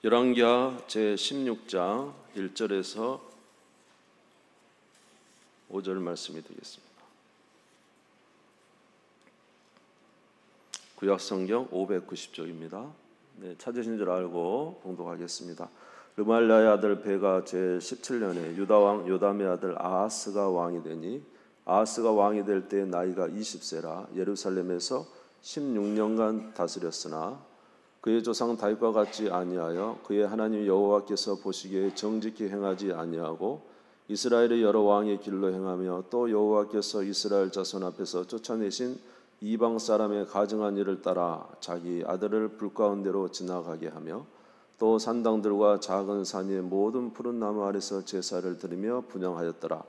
열왕기하 제16장 1절에서 5절 말씀이 되겠습니다. 구약성경 590쪽입니다. 찾으신 줄 알고 봉독하겠습니다. 르말랴의 아들 베가 제17년에 유다왕 요담의 아들 아하스가 왕이 되니 아하스가 왕이 될 때 나이가 20세라 예루살렘에서 16년간 다스렸으나 그의 조상 다윗과 같지 아니하여 그의 하나님 여호와께서 보시기에 정직히 행하지 아니하고 이스라엘의 여러 왕의 길로 행하며 또 여호와께서 이스라엘 자손 앞에서 쫓아내신 이방 사람의 가증한 일을 따라 자기 아들을 불 가운데로 지나가게 하며 또 산당들과 작은 산 위의 모든 푸른 나무 아래서 제사를 드리며 분향하였더라.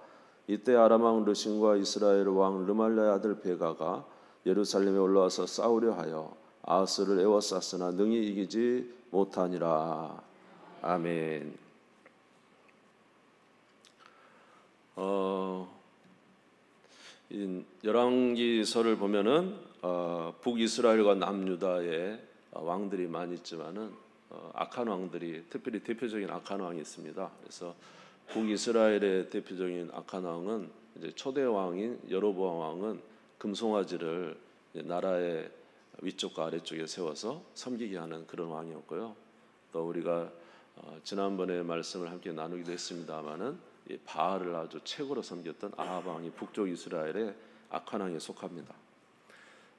이때 아람 왕 르신과 이스라엘 왕 르말랴의 아들 베가가 예루살렘에 올라와서 싸우려 하여 아하스를 에워쌌으나 능히 이기지 못하니라. 아멘. 열왕기서를 보면은 북이스라엘과 남유다의 왕들이 많이 있지만은 악한 왕들이 특별히 대표적인 악한 왕이 있습니다. 그래서 북이스라엘의 대표적인 악한 왕은 이제 초대 왕인 여로보암 왕은 금송아지를 나라의 위쪽과 아래쪽에 세워서 섬기게 하는 그런 왕이었고요. 또 우리가 지난번에 말씀을 함께 나누기도 했습니다마는 바알을 아주 최고로 섬겼던 아합 왕이 북쪽 이스라엘의 악한 왕에 속합니다.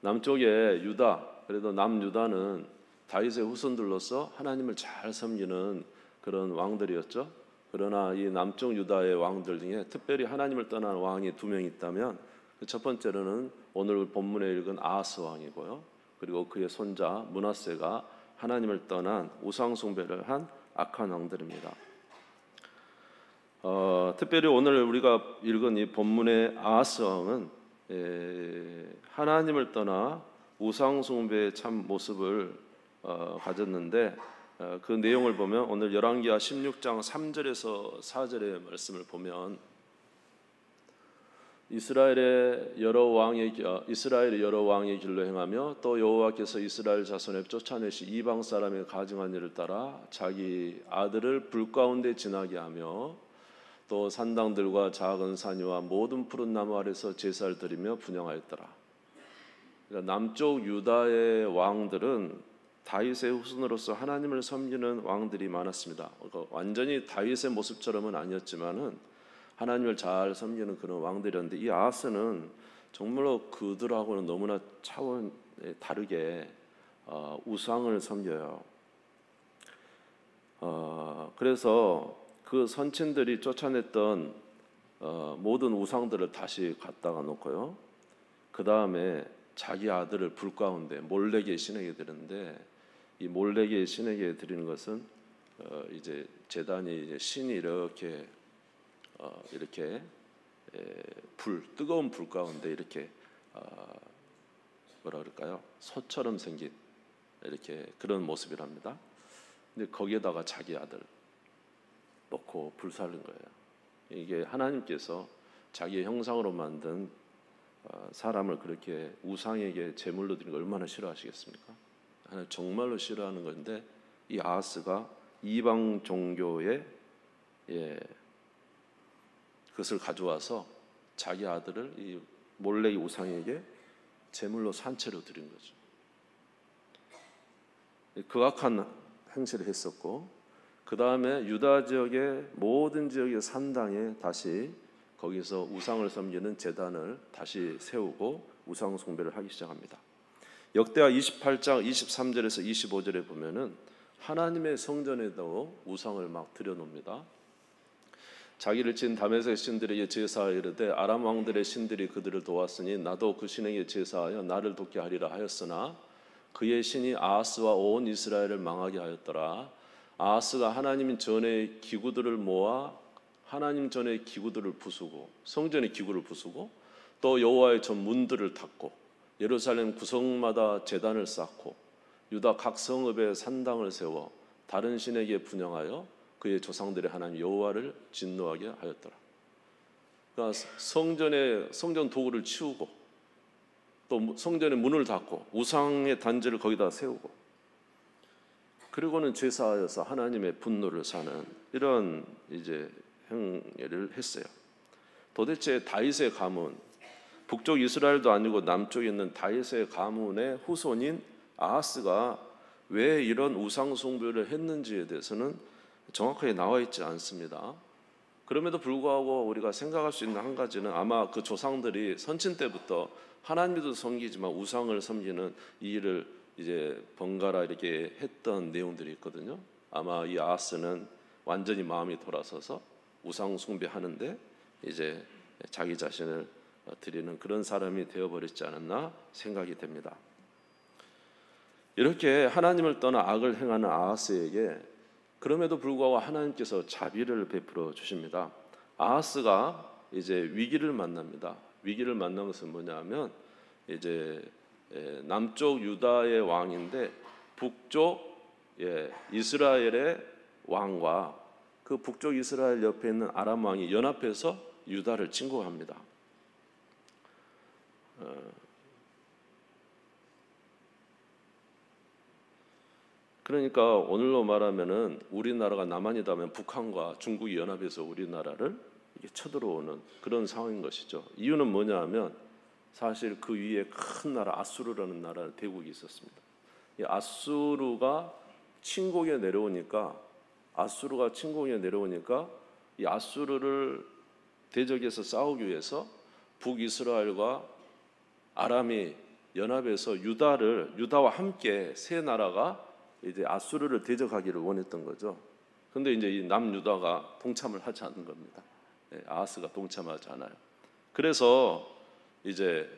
남쪽에 유다, 그래도 남유다는 다윗의 후손들로서 하나님을 잘 섬기는 그런 왕들이었죠. 그러나 이 남쪽 유다의 왕들 중에 특별히 하나님을 떠난 왕이 두 명 있다면 그 첫 번째로는 오늘 본문에 읽은 아하스 왕이고요. 그리고 그의 손자 므낫세가 하나님을 떠난 우상 숭배를 한 악한 왕들입니다. 특별히 오늘 우리가 읽은 이 본문의 아하스 왕은 하나님을 떠나 우상 숭배의 참 모습을 가졌는데 그 내용을 보면 오늘 열왕기하 16장 3절에서 4절의 말씀을 보면 이스라엘의 여러 왕의 길로 행하며 또 여호와께서 이스라엘 자손에 쫓아내시 이방 사람의 가증한 일을 따라 자기 아들을 불 가운데 지나게 하며 또 산당들과 작은 산위와 모든 푸른 나무 아래서 제사를 드리며 분향하였더라. 그러니까 남쪽 유다의 왕들은 다윗의 후손으로서 하나님을 섬기는 왕들이 많았습니다. 그러니까 완전히 다윗의 모습처럼은 아니었지만은 하나님을 잘 섬기는 그런 왕들이었는데 이 아하스는 정말로 그들하고는 너무나 차원이 다르게 우상을 섬겨요. 그래서 그 선친들이 쫓아냈던 모든 우상들을 다시 갖다가 놓고요. 그 다음에 자기 아들을 불 가운데 몰렉의 신에게 드렸는데 이 몰렉의 신에게 드리는 것은 이제 제단이 이제 신이 이렇게 뜨거운 불 가운데 이렇게 뭐라 그럴까요? 소처럼 생긴 이렇게 그런 모습이랍니다. 근데 거기에다가 자기 아들 놓고 불사른 거예요. 이게 하나님께서 자기의 형상으로 만든 사람을 그렇게 우상에게 제물로 드리는 걸 얼마나 싫어하시겠습니까? 하나님 정말로 싫어하는 건데 이 아하스가 이방 종교의 그것을 가져와서 자기 아들을 이 몰렉의 우상에게 제물로 산채로 드린 거죠. 극악한 행실을 했었고 그 다음에 유다 지역의 모든 지역의 산당에 다시 거기서 우상을 섬기는 제단을 다시 세우고 우상 숭배를 하기 시작합니다. 역대하 28장 23절에서 25절에 보면은 하나님의 성전에도 우상을 막 들여놓습니다. 자기를 친 다메섹 신들에게 제사하여 이르되 아람 왕들의 신들이 그들을 도왔으니 나도 그 신에게 제사하여 나를 돕게 하리라 하였으나 그의 신이 아하스와 온 이스라엘을 망하게 하였더라. 아하스가 하나님 전의 기구들을 모아 하나님 전의 기구들을 부수고 성전의 기구를 부수고 또 여호와의 전 문들을 닫고 예루살렘 구성마다 제단을 쌓고 유다 각 성읍에 산당을 세워 다른 신에게 분향하여 그의 조상들의 하나님 여호와를 진노하게 하였더라. 그러니까 성전 도구를 치우고 또 성전의 문을 닫고 우상의 단지를 거기다 세우고 그리고는 제사하여서 하나님의 분노를 사는 이런 이제 행위를 했어요. 도대체 다윗의 가문, 북쪽 이스라엘도 아니고 남쪽에 있는 다윗의 가문의 후손인 아하스가 왜 이런 우상 숭배를 했는지에 대해서는 정확하게 나와 있지 않습니다. 그럼에도 불구하고 우리가 생각할 수 있는 한 가지는 아마 그 조상들이 선친 때부터 하나님도 섬기지만 우상을 섬기는 이 일을 이제 번갈아 이렇게 했던 내용들이 있거든요. 아마 이 아하스는 완전히 마음이 돌아서서 우상 숭배하는데 이제 자기 자신을 드리는 그런 사람이 되어버렸지 않았나 생각이 됩니다. 이렇게 하나님을 떠나 악을 행하는 아하스에게 그럼에도 불구하고 하나님께서 자비를 베풀어 주십니다. 아하스가 이제 위기를 만납니다. 위기를 만난 것은 뭐냐면 이제 남쪽 유다의 왕인데 북쪽 이스라엘의 왕과 그 북쪽 이스라엘 옆에 있는 아람 왕이 연합해서 유다를 침공합니다. 그러니까 오늘로 말하면은 우리나라가 남한이다면 북한과 중국이 연합해서 우리나라를 이렇게 쳐들어오는 그런 상황인 것이죠. 이유는 뭐냐하면 사실 그 위에 큰 나라 아수르라는 나라 대국이 있었습니다. 이 아수르가 침공에 내려오니까 이 아수르를 대적해서 싸우기 위해서 북이스라엘과 아람이 연합해서 유다와 함께 세 나라가 이제 아수르를 대적하기를 원했던 거죠. 그런데 이제 이 남유다가 동참을 하지 않는 겁니다. 아하스가 동참하지 않아요. 그래서 이제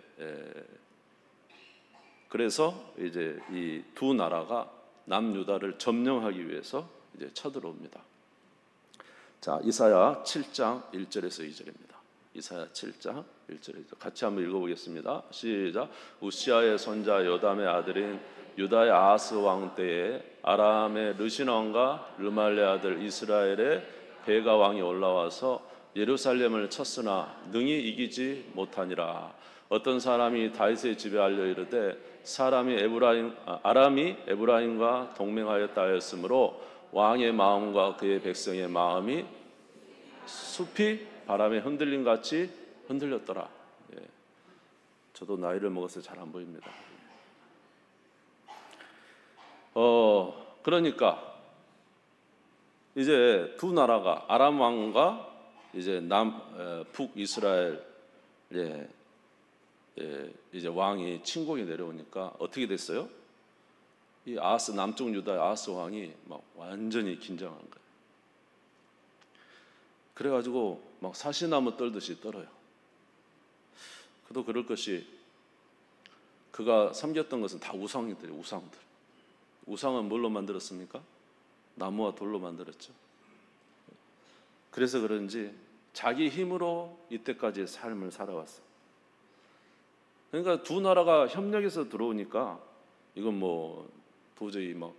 이 두 나라가 남유다를 점령하기 위해서 이제 쳐들어옵니다. 자, 이사야 7장 1절에서 2절입니다. 이사야 7장 1절에서 같이 한번 읽어보겠습니다. 시작. 우시아의 손자 요담의 아들인 유다의 아하스 왕 때에 아람의 르신 왕과 르말레 아들 이스라엘의 베가 왕이 올라와서 예루살렘을 쳤으나 능히 이기지 못하니라. 어떤 사람이 다윗의 집에 알려 이르되 아람이 에브라임과 동맹하였다 하였으므로 왕의 마음과 그의 백성의 마음이 숲이 바람에 흔들림 같이 흔들렸더라. 저도 나이를 먹어서 잘 안 보입니다. 그러니까 이제 두 나라가 아람 왕과 이제 북이스라엘 이제 왕이 침공이 내려오니까 어떻게 됐어요? 이 아하스 남쪽 유다의 아하스 왕이 막 완전히 긴장한 거예요. 그래가지고 막 사시나무 떨듯이 떨어요. 그도 그럴 것이 그가 섬겼던 것은 다 우상이들이에요. 우상은 뭘로 만들었습니까? 나무와 돌로 만들었죠. 그래서 그런지 자기 힘으로 이때까지의 삶을 살아왔어요. 그러니까 두 나라가 협력해서 들어오니까 이건 뭐 도저히 막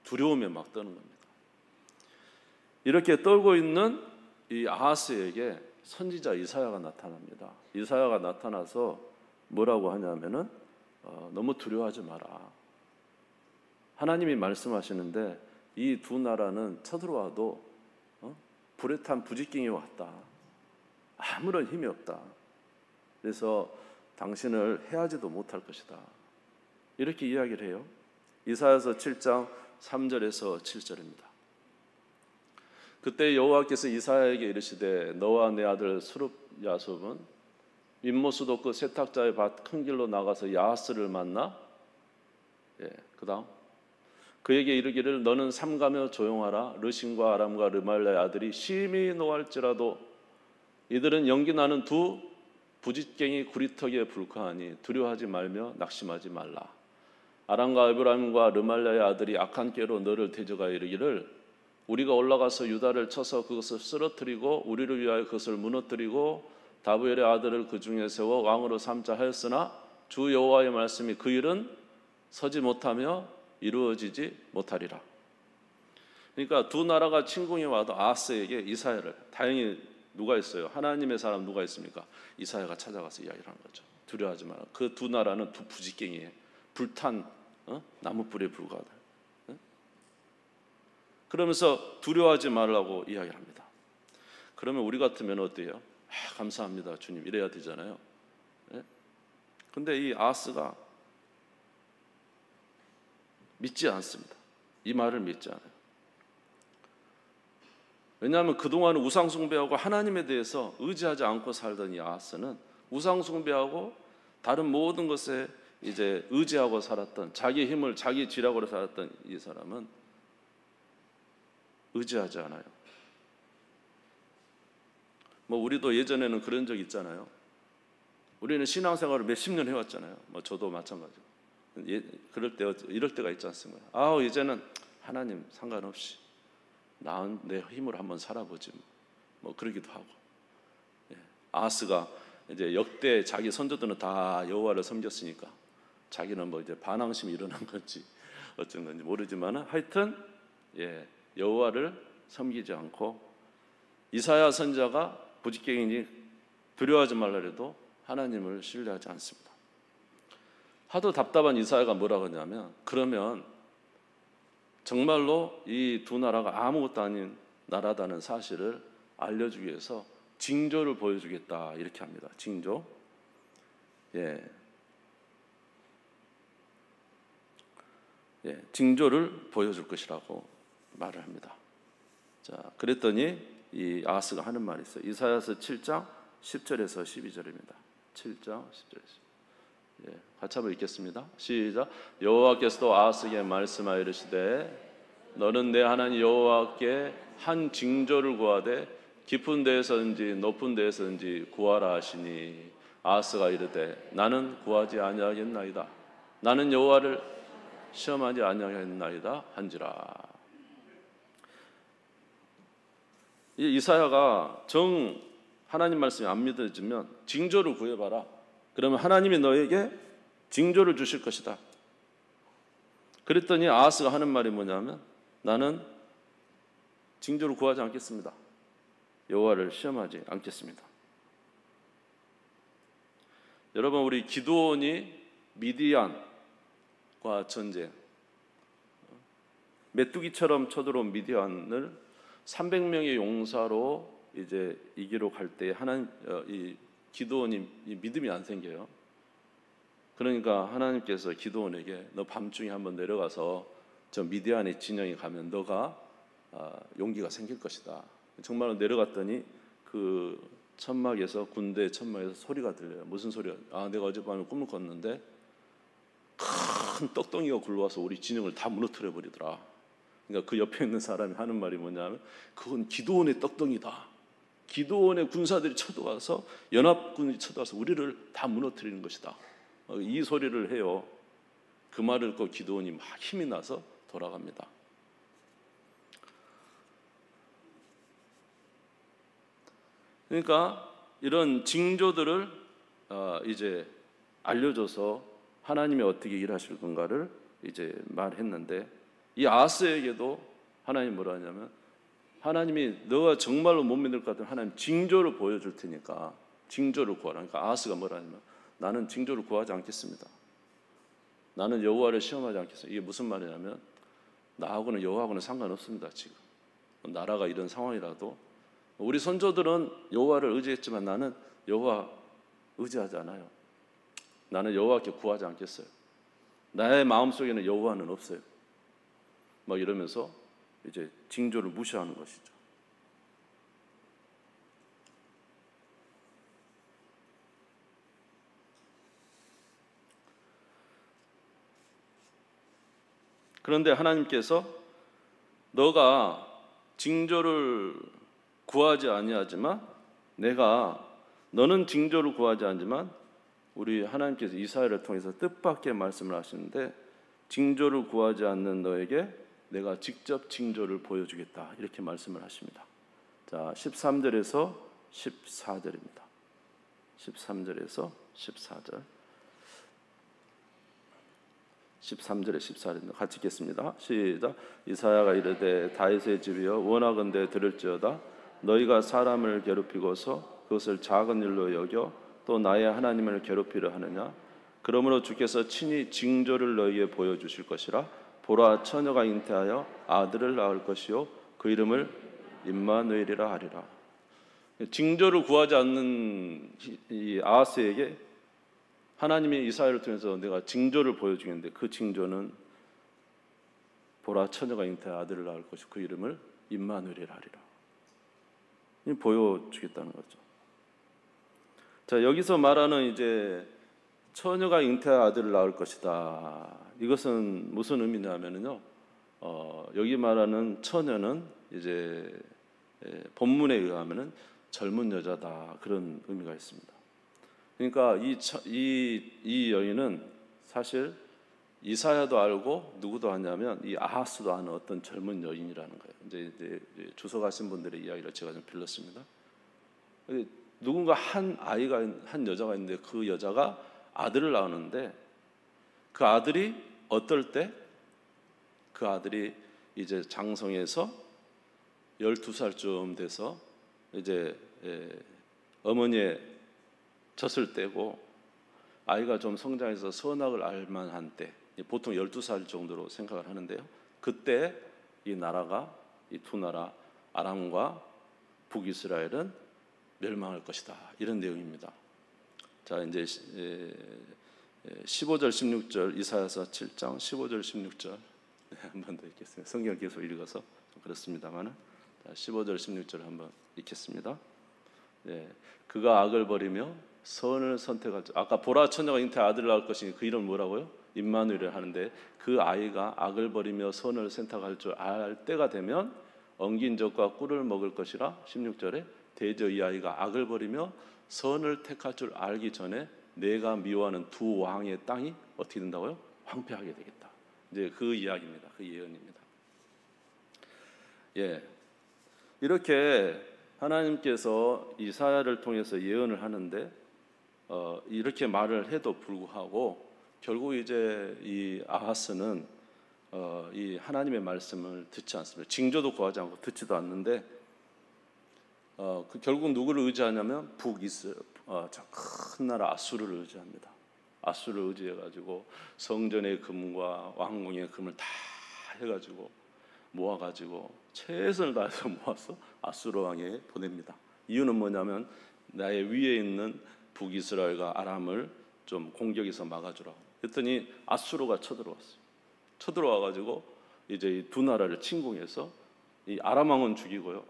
두려움에 막 떠는 겁니다. 이렇게 떨고 있는 이 아하스에게 선지자 이사야가 나타납니다. 이사야가 나타나서 뭐라고 하냐면은 너무 두려워하지 마라. 하나님이 말씀하시는데 이 두 나라는 쳐들어와도 불에 탄 부지깽이 왔다. 아무런 힘이 없다. 그래서 당신을 해하지도 못할 것이다. 이렇게 이야기를 해요. 이사야서 7장 3절에서 7절입니다. 그때 여호와께서 이사야에게 이르시되 너와 내 아들 스룹야sob은 윗모수도 그 세탁자의 밭 큰 길로 나가서 야하스를 만나 그 다음 그에게 이르기를 너는 삼가며 조용하라. 르신과 아람과 르말레 아들이 심히 노할지라도 이들은 연기 나는 두 부짓갱이 구리터기에 불과하니 두려워하지 말며 낙심하지 말라. 아람과 에브라임과 르말레의 아들이 악한 꾀로 너를 대적하여 이르기를 우리가 올라가서 유다를 쳐서 그것을 쓰러뜨리고 우리를 위하여 그것을 무너뜨리고 다브엘의 아들을 그 중에 세워 왕으로 삼자 하였으나 주 여호와의 말씀이 그 일은 서지 못하며 이루어지지 못하리라. 그러니까 두 나라가 침공해 와도 아하스에게 이사야를 다행히 누가 있어요? 하나님의 사람 누가 있습니까? 이사야가 찾아가서 이야기를 하는 거죠. 두려워하지 마라. 그 두 나라는 두 부지깽이에 불탄 나무불에 불과하다. 그러면서 두려워하지 말라고 이야기를 합니다. 그러면 우리 같으면 어때요? 감사합니다 주님 이래야 되잖아요. 예? 근데 이 아하스가 믿지 않습니다. 이 말을 믿지 않아요. 왜냐하면 그동안 우상숭배하고 하나님에 대해서 의지하지 않고 살던 이 아하스는 우상숭배하고 다른 모든 것에 이제 의지하고 살았던, 자기 힘을 자기 지략으로 살았던 이 사람은 의지하지 않아요. 우리도 예전에는 그런 적 있잖아요. 우리는 신앙생활을 몇십 년 해왔잖아요. 저도 마찬가지고. 그럴 때 이럴 때가 있지 않습니까? 이제는 하나님 상관없이 나은 내 힘으로 한번 살아보지 그러기도 하고. 아하스가 이제 역대 자기 선조들은 다 여호와를 섬겼으니까 자기는 이제 반항심이 일어난 건지 어쩐 건지 모르지만 하여튼 여호와를 섬기지 않고, 이사야 선지자가 부지깽이니 두려워하지 말라 해도 하나님을 신뢰하지 않습니다. 하도 답답한 이사야가 뭐라고 하냐면, 그러면 정말로 이 두 나라가 아무것도 아닌 나라다는 사실을 알려주기 위해서 징조를 보여주겠다 이렇게 합니다. 징조. 징조를 보여줄 것이라고 말을 합니다. 자, 그랬더니 이 아하스가 하는 말이 있어요. 이사야서 7장 10절에서 12절입니다. 7장 10절에서. 같이 한번 읽겠습니다. 시작. 여호와께서도 아하스에게 말씀하여 이르시되 너는 내 하나님 여호와께 한 징조를 구하되 깊은 데에서든지 높은 데에서든지 구하라 하시니, 아하스가 이르되 나는 구하지 아니하겠나이다. 나는 여호와를 시험하지 아니하겠나이다 한지라. 이 이사야가 정 하나님 말씀이 안 믿어지면 징조를 구해봐라. 그러면 하나님이 너에게 징조를 주실 것이다. 그랬더니 아하스가 하는 말이 뭐냐면, 나는 징조를 구하지 않겠습니다. 여호와를 시험하지 않겠습니다. 여러분, 우리 기드온이 미디안과 전쟁, 메뚜기처럼 쳐들어온 미디안을 300명의 용사로 이제 이기러 갈 때 이 기드온이 믿음이 안 생겨요. 그러니까 하나님께서 기드온에게 너 밤중에 한번 내려가서 저 미디안의 진영에 가면 너가 용기가 생길 것이다. 정말로 내려갔더니 그 천막에서, 군대 천막에서 소리가 들려요. 무슨 소리가? 내가 어젯밤에 꿈을 꿨는데 큰 떡덩이가 굴러와서 우리 진영을 다 무너뜨려 버리더라. 그러니까 그 옆에 있는 사람이 하는 말이 뭐냐면, 그건 기드온의 떡덩이다. 기드온의 군사들이 쳐들어와서, 연합군이 쳐들어와서 우리를 다 무너뜨리는 것이다. 이 소리를 해요. 그 말을 듣고 기드온이 막 힘이 나서 돌아갑니다. 그러니까 이런 징조들을 이제 알려줘서 하나님이 어떻게 일하실 건가를 이제 말했는데, 이 아하스에게도 하나님이 뭐라 하냐면, 하나님이 너가 정말로 못 믿을 것 같으면 하나님 징조를 보여줄 테니까 징조를 구하라. 그러니까 아하스가 뭐라 하냐면, 나는 징조를 구하지 않겠습니다. 나는 여호와를 시험하지 않겠습니다. 이게 무슨 말이냐면, 나하고는 여호와하고는 상관없습니다. 지금 나라가 이런 상황이라도 우리 선조들은 여호와를 의지했지만 나는 여호와 의지하지 않아요. 나는 여호와께 구하지 않겠어요. 나의 마음속에는 여호와는 없어요. 막 이러면서 이제 징조를 무시하는 것이죠. 그런데 하나님께서 너가 징조를 구하지 아니하지만 너는 징조를 구하지 않지만 우리 하나님께서 이사야를 통해서 뜻밖의 말씀을 하시는데, 징조를 구하지 않는 너에게 내가 직접 징조를 보여주겠다 이렇게 말씀을 하십니다. 자, 13절에서 14절입니다. 13절에서 14절. 13절에 14절입니다. 같이 읽겠습니다. 시작. 이사야가 이르되 다윗의 집이여 원하건대 들을지어다. 너희가 사람을 괴롭히고서 그것을 작은 일로 여겨 또 나의 하나님을 괴롭히려 하느냐? 그러므로 주께서 친히 징조를 너희에게 보여주실 것이라. 보라 처녀가 잉태하여 아들을 낳을 것이요 그 이름을 임마누엘이라 하리라. 징조를 구하지 않는 이 아하스에게 하나님이 이사야를 통해서 내가 징조를 보여주겠는데 그 징조는 보라 처녀가 잉태하여 아들을 낳을 것이요 그 이름을 임마누엘이라 하리라. 보여주겠다는 거죠. 자, 여기서 말하는 이제 처녀가 잉태한 아들을 낳을 것이다. 이것은 무슨 의미냐면요. 여기 말하는 처녀는 이제 본문에 의하면은 젊은 여자다 그런 의미가 있습니다. 그러니까 이 여인은 사실 이사야도 알고 누구도 아냐면 이 아하스도 아는 어떤 젊은 여인이라는 거예요. 이제 주소 가신 분들의 이야기를 제가 좀 빌렸습니다. 누군가 한 여자가 있는데 그 여자가 아들을 낳았는데 그 아들이 어떨 때 그 아들이 이제 장성해서 12살쯤 돼서 이제 어머니에 젖을 떼고 아이가 좀 성장해서 선악을 알 만한 때, 보통 12살 정도로 생각을 하는데요. 그때 이 나라가, 이 두 나라 아람과 북이스라엘은 멸망할 것이다. 이런 내용입니다. 자, 이제 15절 16절 이사야서 7장 15절 16절 한 번 더 읽겠습니다. 성경 계속 읽어서 좀 그렇습니다만은 15절 16절 한번 읽겠습니다. 네, 그가 악을 버리며 선을 선택할 줄. 아까 보라 처녀가 잉태 아들을 낳을 것이니 그 이름 뭐라고요? 임마누엘을 하는데 그 아이가 악을 버리며 선을 선택할 줄 알 때가 되면 엉긴 젖과 꿀을 먹을 것이라. 16절에 대저 이 아이가 악을 버리며 선을 택할 줄 알기 전에 내가 미워하는 두 왕의 땅이 어떻게 된다고요? 황폐하게 되겠다. 이제 그 이야기입니다. 그 예언입니다. 예, 이렇게 하나님께서 이사야를 통해서 예언을 하는데 이렇게 말을 해도 불구하고 결국 이제 이 아하스는 이 하나님의 말씀을 듣지 않습니다. 징조도 구하지 않고 듣지도 않는데 결국 누구를 의지하냐면 저 큰 나라 아수르를 의지합니다. 아수르를 의지해가지고 성전의 금과 왕궁의 금을 다 해가지고 모아가지고 최선을 다해서 모아서 아수르 왕에게 보냅니다. 이유는 뭐냐면 나의 위에 있는 북이스라엘과 아람을 좀 공격해서 막아주라고. 그랬더니 아수르가 쳐들어왔어요. 쳐들어와가지고 이제 이 두 나라를 침공해서 이 아람 왕은 죽이고요.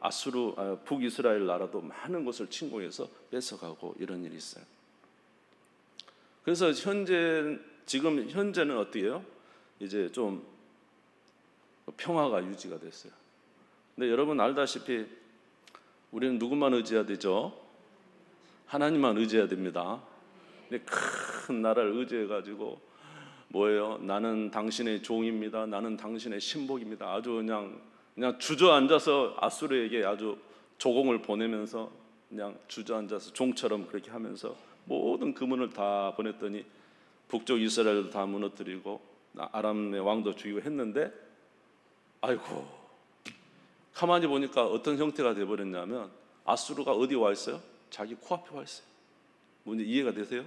북이스라엘 나라도 많은 곳을 침공해서 뺏어가고 이런 일이 있어요. 그래서 지금 현재는 어때요? 이제 좀 평화가 유지가 됐어요. 근데 여러분 알다시피 우리는 누구만 의지해야 되죠? 하나님만 의지해야 됩니다. 근데 큰 나라를 의지해가지고 뭐예요? 나는 당신의 종입니다. 나는 당신의 신복입니다. 아주 그냥 주저앉아서 아수르에게 아주 조공을 보내면서 그냥 주저앉아서 종처럼 그렇게 하면서 모든 금은을 다 보냈더니 북쪽 이스라엘도 다 무너뜨리고 아람의 왕도 죽이고 했는데 아이고 가만히 보니까 어떤 형태가 돼버렸냐면 아수르가 어디 와 있어요? 자기 코앞에 와 있어요. 뭔지 이해가 되세요?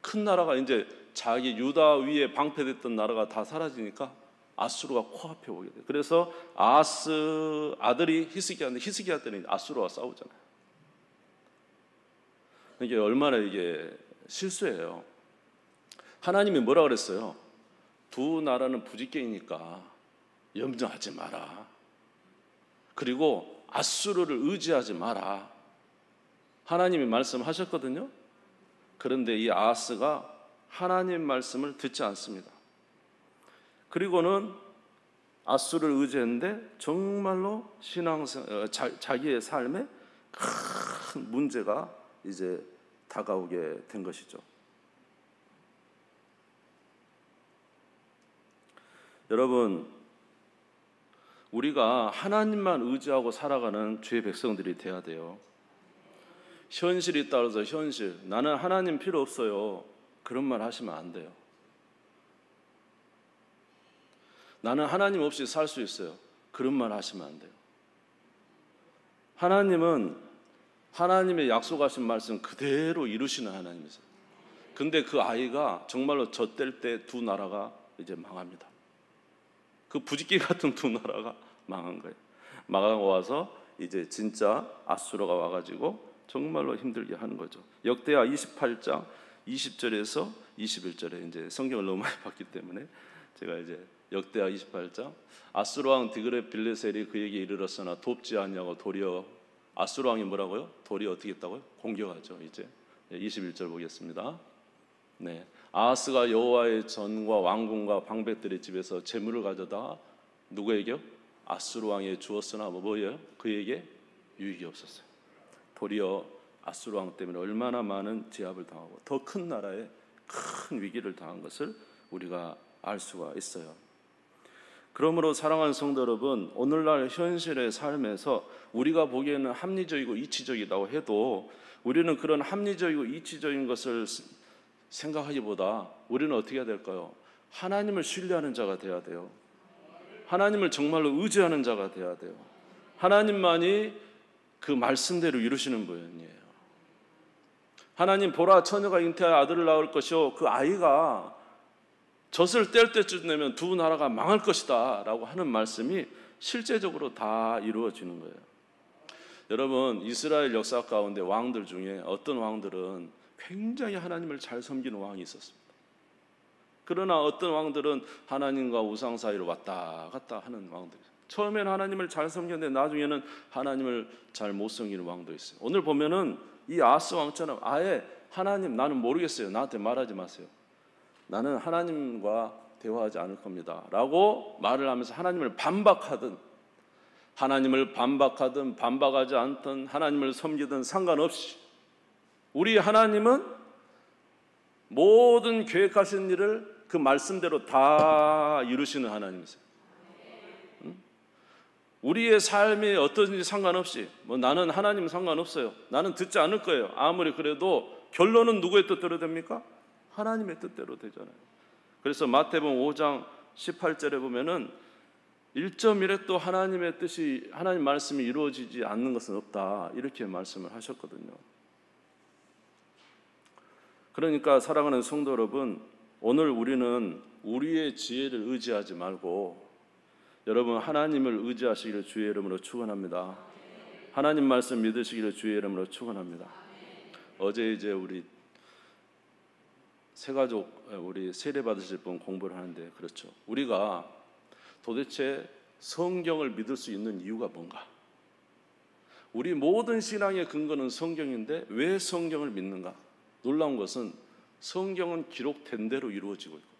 큰 나라가 이제 자기 유다 위에 방패됐던 나라가 다 사라지니까 아수르가 코앞에 오게 돼요. 그래서 아하스 아들이 히스기야인데 히스기야 때는 아수르와 싸우잖아요. 이게 얼마나 이게 실수예요. 하나님이 뭐라 그랬어요? 두 나라는 부직갱이니까 염려하지 마라. 그리고 아수르를 의지하지 마라. 하나님이 말씀하셨거든요. 그런데 이 아하스가 하나님 말씀을 듣지 않습니다. 그리고는 아수르를 의지했는데 정말로 자기의 삶에 큰 문제가 이제 다가오게 된 것이죠. 여러분, 우리가 하나님만 의지하고 살아가는 주의 백성들이 돼야 돼요. 현실이 따라서 현실, 나는 하나님 필요 없어요. 그런 말 하시면 안 돼요. 나는 하나님 없이 살 수 있어요. 그런 말 하시면 안 돼요. 하나님은 하나님의 약속하신 말씀 그대로 이루시는 하나님이세요. 근데 그 아이가 정말로 젖될 때 두 나라가 이제 망합니다. 그 부짓기 같은 두 나라가 망한 거예요. 망하고 와서 이제 진짜 아수르가 와가지고 정말로 힘들게 하는 거죠. 역대하 28장 20절에서 21절에 이제 성경을 너무 많이 봤기 때문에 제가 이제 역대하 28장 아수르 왕 디그레 빌레셀이 그에게 이르렀으나 돕지 않냐고 도리어 아수르 왕이 뭐라고요? 도리어 어떻게 했다고요? 공격하죠. 이제 21절 보겠습니다. 네, 아하스가 여호와의 전과 왕궁과 방백들의 집에서 재물을 가져다 누구에게요? 아수르 왕에 주었으나 뭐예요? 그에게 유익이 없었어요. 도리어 아수르 왕 때문에 얼마나 많은 제압을 당하고 더 큰 나라에 큰 위기를 당한 것을 우리가 알 수가 있어요. 그러므로 사랑하는 성도 여러분, 오늘날 현실의 삶에서 우리가 보기에는 합리적이고 이치적이라고 해도 우리는 그런 합리적이고 이치적인 것을 생각하기보다 우리는 어떻게 해야 될까요? 하나님을 신뢰하는 자가 돼야 돼요. 하나님을 정말로 의지하는 자가 돼야 돼요. 하나님만이 그 말씀대로 이루시는 분이에요. 하나님 보라 처녀가 잉태하여 아들을 낳을 것이요 그 아이가 젖을 뗄 때쯤 되면 두 나라가 망할 것이다 라고 하는 말씀이 실제적으로 다 이루어지는 거예요. 여러분, 이스라엘 역사 가운데 왕들 중에 어떤 왕들은 굉장히 하나님을 잘 섬기는 왕이 있었습니다. 그러나 어떤 왕들은 하나님과 우상 사이로 왔다 갔다 하는 왕들. 처음에는 하나님을 잘 섬겼는데 나중에는 하나님을 잘 못 섬기는 왕도 있어요. 오늘 보면은 이 아하스 왕처럼 아예 하나님 나는 모르겠어요. 나한테 말하지 마세요. 나는 하나님과 대화하지 않을 겁니다 라고 말을 하면서 하나님을 반박하든 반박하지 않든 하나님을 섬기든 상관없이 우리 하나님은 모든 계획하신 일을 그 말씀대로 다 이루시는 하나님이세요. 우리의 삶이 어떤지 상관없이 나는 하나님 상관없어요. 나는 듣지 않을 거예요. 아무리 그래도 결론은 누구의 뜻대로 됩니까? 하나님의 뜻대로 되잖아요. 그래서 마태복음 5장 18절에 보면은 1.1에 또 하나님의 뜻이 하나님 말씀이 이루어지지 않는 것은 없다 이렇게 말씀을 하셨거든요. 그러니까 사랑하는 성도 여러분, 오늘 우리는 우리의 지혜를 의지하지 말고 여러분 하나님을 의지하시기를 주의 이름으로 축원합니다. 하나님 말씀 믿으시기를 주의 이름으로 축원합니다. 어제 이제 우리 새가족 우리 세례 받으실 분 공부를 하는데 그렇죠. 우리가 도대체 성경을 믿을 수 있는 이유가 뭔가? 우리 모든 신앙의 근거는 성경인데 왜 성경을 믿는가? 놀라운 것은 성경은 기록된 대로 이루어지고 있고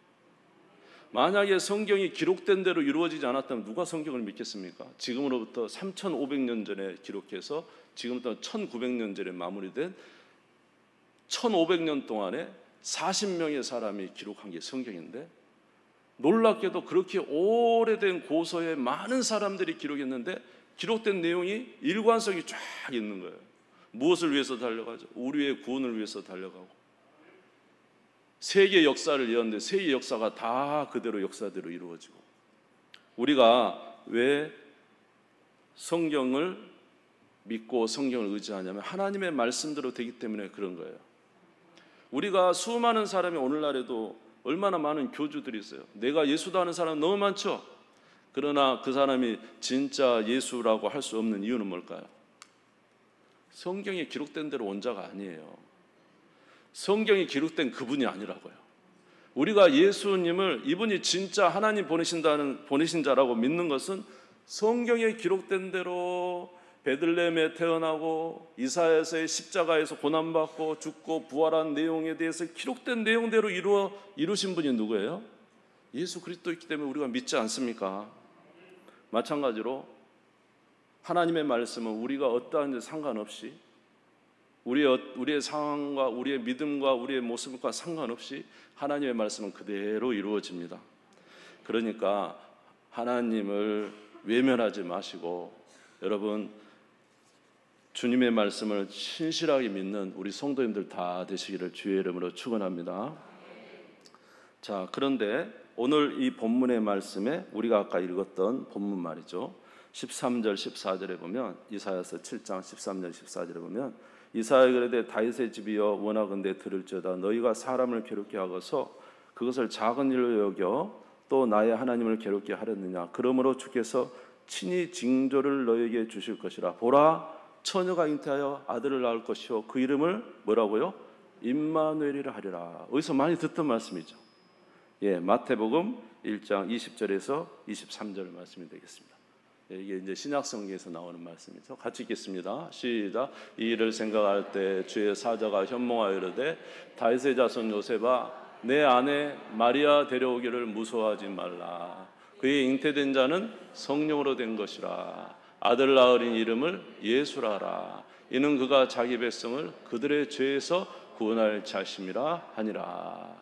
만약에 성경이 기록된 대로 이루어지지 않았다면 누가 성경을 믿겠습니까? 지금으로부터 3,500년 전에 기록해서 지금부터 1,900년 전에 마무리된 1,500년 동안에 40명의 사람이 기록한 게 성경인데 놀랍게도 그렇게 오래된 고서에 많은 사람들이 기록했는데 기록된 내용이 일관성이 쫙 있는 거예요. 무엇을 위해서 달려가죠? 우리의 구원을 위해서 달려가고 세계 역사를 이었는데 세계 역사가 다 그대로 역사대로 이루어지고 우리가 왜 성경을 믿고 성경을 의지하냐면 하나님의 말씀대로 되기 때문에 그런 거예요. 우리가 수많은 사람이 오늘날에도 얼마나 많은 교주들이 있어요. 내가 예수다 하는 사람 너무 많죠. 그러나 그 사람이 진짜 예수라고 할 수 없는 이유는 뭘까요? 성경에 기록된 대로 온 자가 아니에요. 성경에 기록된 그분이 아니라고요. 우리가 예수님을 이분이 진짜 하나님 보내신 자라고 믿는 것은 성경에 기록된 대로 베들레헴에 태어나고 이사야서의 십자가에서 고난받고 죽고 부활한 내용에 대해서 기록된 내용대로 이루신 분이 누구예요? 예수 그리스도이기 때문에 우리가 믿지 않습니까? 마찬가지로 하나님의 말씀은 우리가 어떠한지 상관없이 우리의 상황과 우리의 믿음과 우리의 모습과 상관없이 하나님의 말씀은 그대로 이루어집니다. 그러니까 하나님을 외면하지 마시고 여러분 주님의 말씀을 신실하게 믿는 우리 성도님들 다 되시기를 주의 이름으로 축원합니다. 자, 그런데 오늘 이 본문의 말씀에 우리가 아까 읽었던 본문 말이죠. 13절 14절에 보면 이사야서 7장 13절 14절에 보면 이사야가 이르되 다윗의 집이여 원하건대 들을지어다 너희가 사람을 괴롭게 하고서 그것을 작은 일로 여겨 또 나의 하나님을 괴롭게 하렸느냐? 그러므로 주께서 친히 징조를 너에게 주실 것이라. 보라, 처녀가 잉태하여 아들을 낳을 것이요 그 이름을 뭐라고요? 임마누엘이라 하리라. 어디서 많이 듣던 말씀이죠. 예, 마태복음 1장 20절에서 23절 말씀이 되겠습니다. 예, 이게 이제 신약 성경에서 나오는 말씀이죠. 같이 읽겠습니다. 시작. 이 일을 생각할 때 주의 사자가 현몽하여 이르되 다윗의 자손 요셉아 내 아내 마리아 데려오기를 무서워하지 말라. 그의 잉태된 자는 성령으로 된 것이라. 아들 낳으린 이름을 예수라 하라. 이는 그가 자기 백성을 그들의 죄에서 구원할 자심이라 하니라.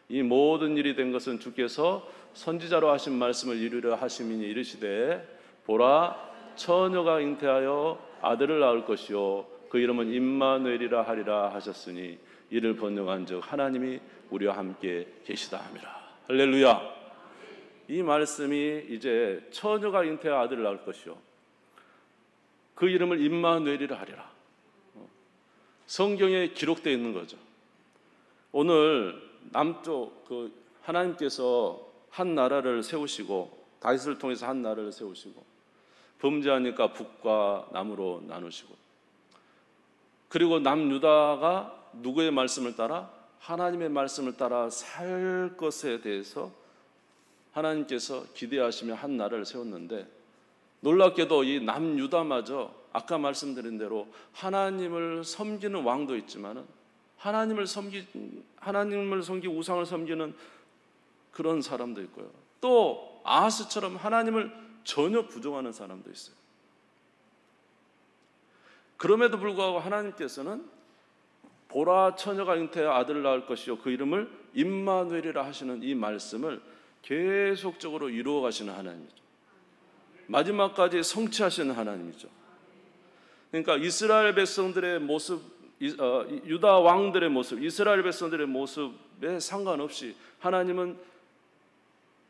이 모든 일이 된 것은 주께서 선지자로 하신 말씀을 이루려 하심이니 이르시되 보라, 처녀가 잉태하여 아들을 낳을 것이요 그 이름은 임마누엘이라 하리라 하셨으니 이를 번역한즉 하나님이 우리와 함께 계시다 함이라. 할렐루야. 이 말씀이 이제 처녀가 잉태하여 아들을 낳을 것이요 그 이름을 임마누엘이라 하리라. 성경에 기록되어 있는 거죠. 오늘 남쪽 하나님께서 한 나라를 세우시고 다윗을 통해서 한 나라를 세우시고 범죄하니까 북과 남으로 나누시고 그리고 남유다가 누구의 말씀을 따라? 하나님의 말씀을 따라 살 것에 대해서 하나님께서 기대하시며 한 나라를 세웠는데 놀랍게도 이 남유다마저 아까 말씀드린 대로 하나님을 섬기는 왕도 있지만은 하나님을 섬기고 우상을 섬기는 그런 사람도 있고요. 또 아하스처럼 하나님을 전혀 부정하는 사람도 있어요. 그럼에도 불구하고 하나님께서는 보라, 처녀가 잉태하여 아들을 낳을 것이요 그 이름을 임마누엘이라 하시는 이 말씀을 계속적으로 이루어 가시는 하나님이죠. 마지막까지 성취하시는 하나님이죠. 그러니까 이스라엘 백성들의 모습, 유다 왕들의 모습, 이스라엘 백성들의 모습에 상관없이 하나님은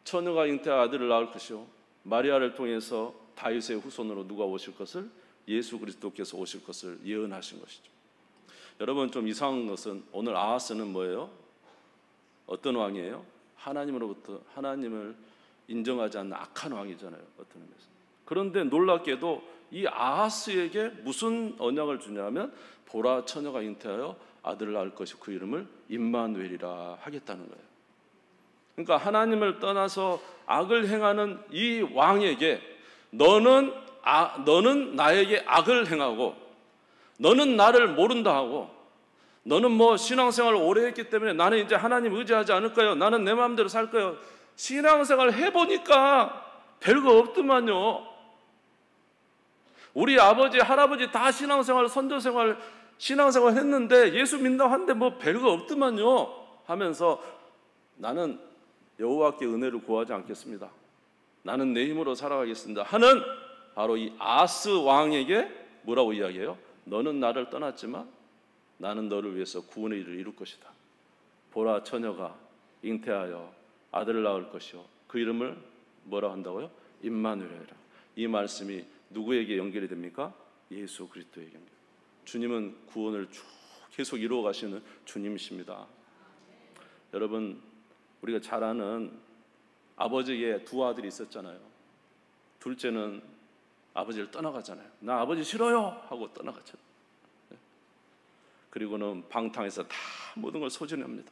처녀가 잉태하여 아들을 낳을 것이요 마리아를 통해서 다윗의 후손으로 누가 오실 것을? 예수 그리스도께서 오실 것을 예언하신 것이죠. 여러분 좀 이상한 것은 오늘 아하스는 뭐예요? 어떤 왕이에요? 하나님으로부터 하나님을 인정하지 않는 악한 왕이잖아요. 어떤 의미에서. 그런데 놀랍게도 이 아하스에게 무슨 언약을 주냐면 보라, 처녀가 잉태하여 아들을 낳을 것이고 그 이름을 임마누엘이라 하겠다는 거예요. 그러니까 하나님을 떠나서 악을 행하는 이 왕에게 너는 나에게 악을 행하고 너는 나를 모른다 하고 너는 뭐 신앙생활을 오래 했기 때문에 나는 이제 하나님 의지하지 않을 거예요. 나는 내 마음대로 살 거예요. 신앙생활 해보니까 별거 없더만요. 우리 아버지, 할아버지 다 신앙생활, 선교생활, 신앙생활 했는데 예수 믿는다고 하는데 뭐 별거 없더만요 하면서 나는 여호와께 은혜를 구하지 않겠습니다. 나는 내 힘으로 살아가겠습니다 하는 바로 이 아하스 왕에게 뭐라고 이야기해요? 너는 나를 떠났지만 나는 너를 위해서 구원의 일을 이룰 것이다. 보라, 처녀가 잉태하여 아들을 낳을 것이요 그 이름을 뭐라 한다고요? 임마누엘이라. 이 말씀이 누구에게 연결이 됩니까? 예수 그리스도에게 연결. 주님은 구원을 쭉 계속 이루어 가시는 주님이십니다. 여러분 우리가 잘 아는 아버지에게 두 아들이 있었잖아요. 둘째는 아버지를 떠나가잖아요. 나 아버지 싫어요 하고 떠나갔잖아요. 그리고는 방탕해서 다 모든 걸 소진합니다.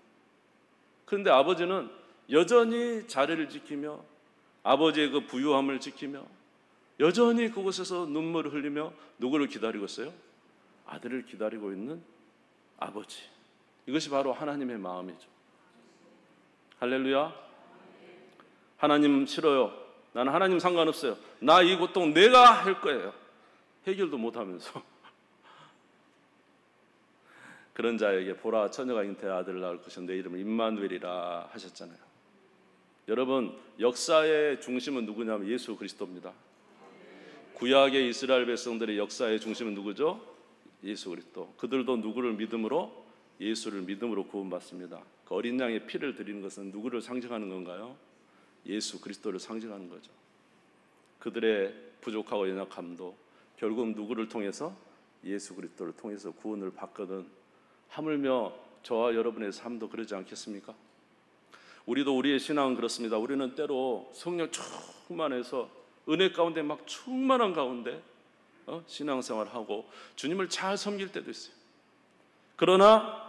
그런데 아버지는 여전히 자리를 지키며 아버지의 그 부유함을 지키며 여전히 그곳에서 눈물을 흘리며 누구를 기다리고 있어요? 아들을 기다리고 있는 아버지. 이것이 바로 하나님의 마음이죠. 할렐루야. 하나님 싫어요. 나는 하나님 상관없어요. 나 이 고통 내가 할 거예요. 해결도 못하면서 그런 자에게 보라, 처녀가 잉태하여 아들을 낳을 것이요 내 이름은 임마누엘이라 하셨잖아요. 여러분 역사의 중심은 누구냐면 예수 그리스도입니다. 구약의 이스라엘 백성들의 역사의 중심은 누구죠? 예수 그리스도. 그들도 누구를 믿음으로? 예수를 믿음으로 구원받습니다. 그 어린 양의 피를 드리는 것은 누구를 상징하는 건가요? 예수 그리스도를 상징하는 거죠. 그들의 부족하고 연약함도 결국 누구를 통해서? 예수 그리스도를 통해서 구원을 받거든. 하물며 저와 여러분의 삶도 그러지 않겠습니까? 우리도 우리의 신앙은 그렇습니다. 우리는 때로 성령 충만해서 은혜 가운데 막 충만한 가운데 신앙생활하고 주님을 잘 섬길 때도 있어요. 그러나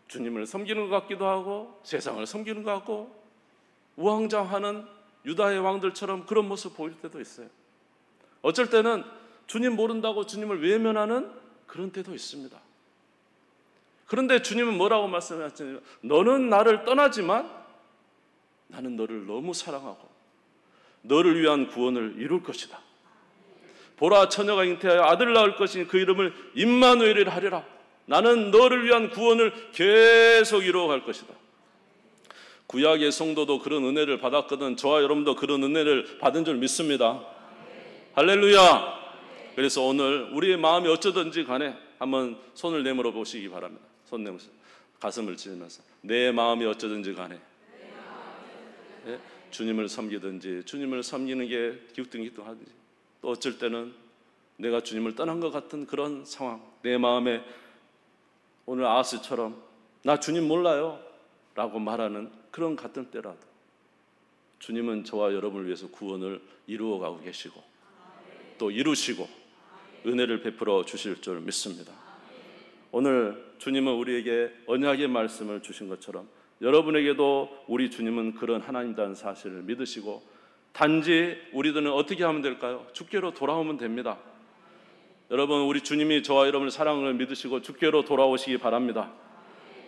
주님을 섬기는 것 같기도 하고 세상을 섬기는 것 같고 우왕좌왕하는 유다의 왕들처럼 그런 모습 보일 때도 있어요. 어쩔 때는 주님 모른다고 주님을 외면하는 그런 때도 있습니다. 그런데 주님은 뭐라고 말씀하셨냐면 너는 나를 떠나지만 나는 너를 너무 사랑하고 너를 위한 구원을 이룰 것이다. 보라 처녀가 잉태하여 아들을 낳을 것이니 그 이름을 임마누엘이라 하리라. 나는 너를 위한 구원을 계속 이루어갈 것이다. 구약의 성도도 그런 은혜를 받았거든. 저와 여러분도 그런 은혜를 받은 줄 믿습니다. 할렐루야. 그래서 오늘 우리의 마음이 어쩌든지 간에 한번 손을 내밀어 보시기 바랍니다. 손 내밀어서 가슴을 찌르면서 내 마음이 어쩌든지 간에 네? 주님을 섬기든지 주님을 섬기는 게 기웃등기웃등하든지 또 어쩔 때는 내가 주님을 떠난 것 같은 그런 상황, 내 마음에 오늘 아하스처럼 나 주님 몰라요 라고 말하는 그런 같은 때라도 주님은 저와 여러분을 위해서 구원을 이루어가고 계시고 또 이루시고 은혜를 베풀어 주실 줄 믿습니다. 오늘 주님은 우리에게 언약의 말씀을 주신 것처럼 여러분에게도 우리 주님은 그런 하나님이라는 사실을 믿으시고 단지 우리들은 어떻게 하면 될까요? 주께로 돌아오면 됩니다. 여러분, 우리 주님이 저와 여러분의 사랑을 믿으시고 주께로 돌아오시기 바랍니다.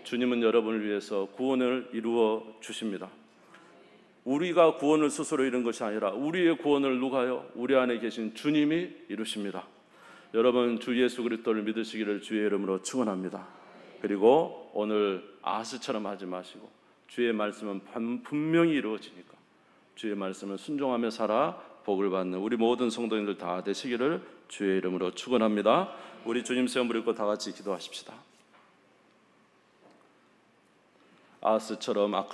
주님은 여러분을 위해서 구원을 이루어 주십니다. 우리가 구원을 스스로 이룬 것이 아니라 우리의 구원을 누가요? 우리 안에 계신 주님이 이루십니다. 여러분, 주 예수 그리스도를 믿으시기를 주의 이름으로 축원합니다. 그리고 오늘 아하스처럼 하지 마시고 주의 말씀은 분명히 이루어지니까 주의 말씀을 순종하며 살아 복을 받는 우리 모든 성도님들 다 되시기를 주의 이름으로 축원합니다. 우리 주님 세움 부리고 다 같이 기도하십시다. 아하스처럼 악한